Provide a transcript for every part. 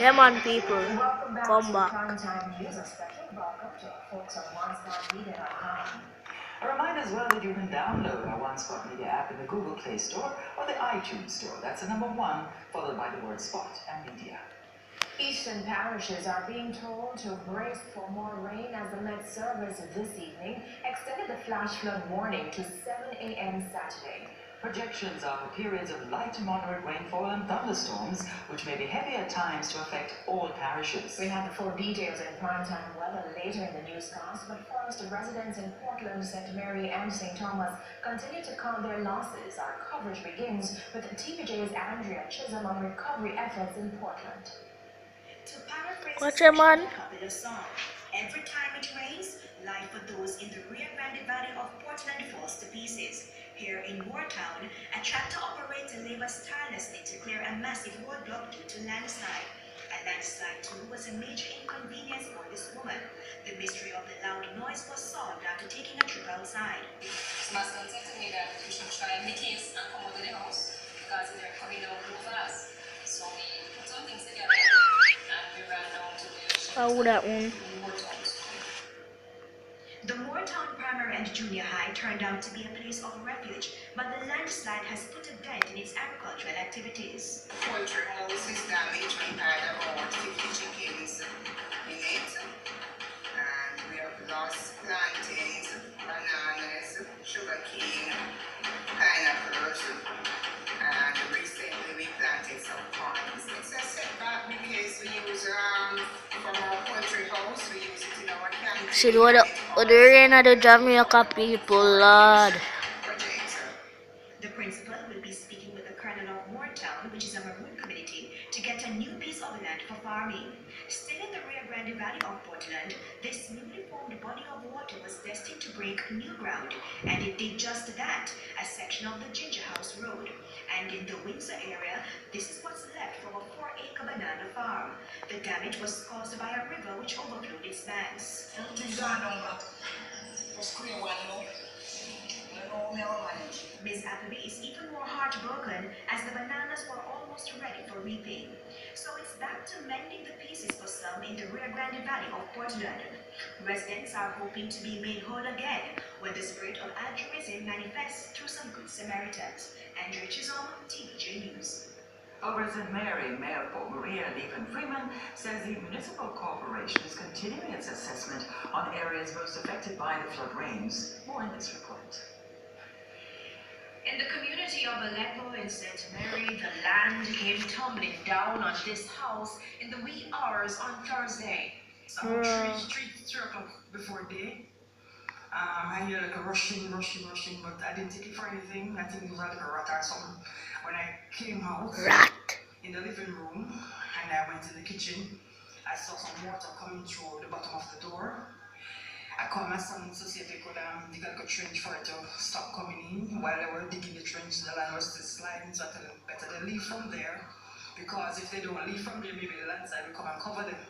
Yeah, man, people, Welcome back come to back. Primetime News, a special welcome to our folks on OneSpotMedia.com. A reminder as well that you can download our One Spot Media app in the Google Play Store or the iTunes Store. That's the number 1, followed by the word Spot and Media. Eastern parishes are being told to brace for more rain as the Met Service this evening extended the flash flood warning to 7 a.m. Saturday. Projections are for periods of light to moderate rainfall and thunderstorms, which may be heavy at times to affect all parishes. We have the full details in primetime weather later in the newscast, but first, residents in Portland, St. Mary and St. Thomas continue to count their losses. Our coverage begins with TVJ's Andrea Chisholm on recovery efforts in Portland. To paraphrase Watch a it, man. popular song, every time it rains, life for those in the Rio Grande Valley of Portland falls to pieces. Here in Moortown, a tractor operator labors tirelessly to clear a massive roadblock due to landslide. A landslide too was a major inconvenience for this woman. The mystery of the loud noise was solved after taking a trip outside. My son said to me that we should try and make case and come out of the house because they're coming down real fast. So we put some things together and we ran down to the How would that one? The Moortown Primary and Junior High turned out to be a place of refuge, but the landslide has put a dent in its agricultural activities. Poultry house is damaged. We had about 50 chickens in it, and we have lost plantains, bananas, sugarcane, pineapples, and recently we planted some palms. It's a setback because we use from our poultry house, we use it in our camp. See the rain of the Jamaica people, Lord. The principal will be speaking with the Colonel of Moortown, which is a maroon community, to get a new piece of land for farming. Still in the Rio Grande Valley of Portland, this newly formed body of water was destined to break new ground, and it did just that, a section of the Ginger House Road. And in the Windsor area, this is what's left from a 4-acre banana farm. The damage was caused by a river which overflowed its banks. Ms. Appleby is even more heartbroken as the bananas were almost ready for reaping. So it's back to mending the pieces for some in the Rio Grande Valley of Portland. Residents are hoping to be made whole again when the spirit of altruism manifests through some good Samaritans. Andrea Chisholm, TVJ News. Over at St. Mary, Mayor Port Maria Levan Freeman says the municipal corporation is continuing its assessment on areas most affected by the flood rains. More in this report. In the community of Aleppo in St. Mary, the land came tumbling down on this house in the wee hours on Thursday. So 3 o'clock before day. I hear like a rushing, but I didn't take it for anything. I think it was like a rat or something. When I came out in the living room and I went to the kitchen, I saw some water coming through the bottom of the door. I called my son to see if he could dig like a trench for it to stop coming in. While they were digging the trench, the land was still sliding, so I told them better they leave from there, because if they don't leave from there, maybe the landslide will come and cover them.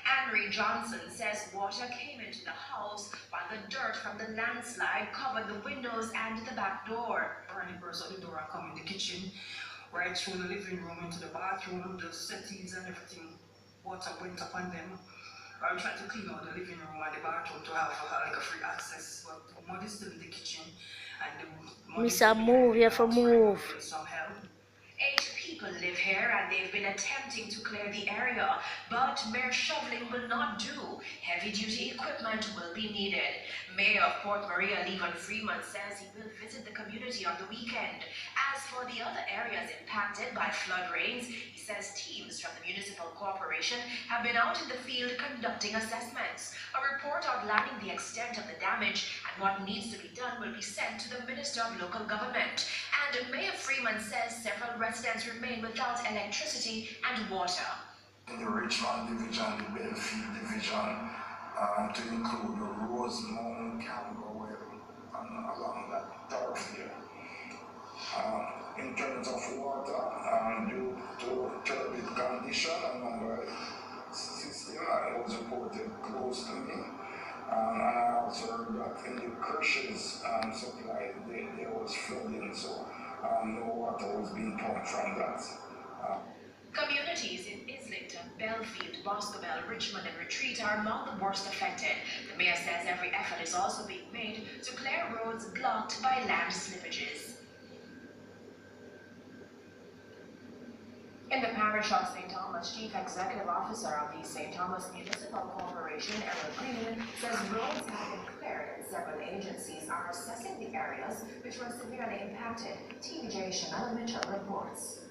Henry Johnson says water came into the house while the dirt from the landslide covered the windows and the back door. Burning burst out the door and come in the kitchen, right through the living room into the bathroom, the settings and everything. Water went up on them. I tried to clean out the living room and the bathroom to have like a free access, but the mud is still in the kitchen and the mud is still move, you have to move. Some help. 8 people live here and they've been attempting to clear the area, but mere shoveling will not do. Heavy-duty equipment will be needed. Mayor of Port Maria Levan Freeman says he will visit the community on the weekend. As for the other areas impacted by flood rains, he says teams from the municipal corporation have been out in the field conducting assessments. A report outlining the extent of the damage and what needs to be done will be sent to the Minister of Local Government. And Mayor Freeman says several residents remain without electricity and water. In the Richmond Division, the Belfield Division, to include the Rosemount, Camberwell, and along that thoroughfare. In terms of water, due to turbid condition and my system, it was reported close to me. And I also heard that in the crushes supply, there was flooding, so no water was being pumped from that. Communities in Islington, Belfield, Boscobel, Richmond, and Retreat are among the worst affected. The mayor says every effort is also being made to clear roads blocked by land slippages. In the parish of St. Thomas, Chief Executive Officer of the St. Thomas Municipal Corporation, Errol Green, says roads have been cleared and several agencies are assessing the areas which were severely impacted. TVJ Chanel Mitchell reports.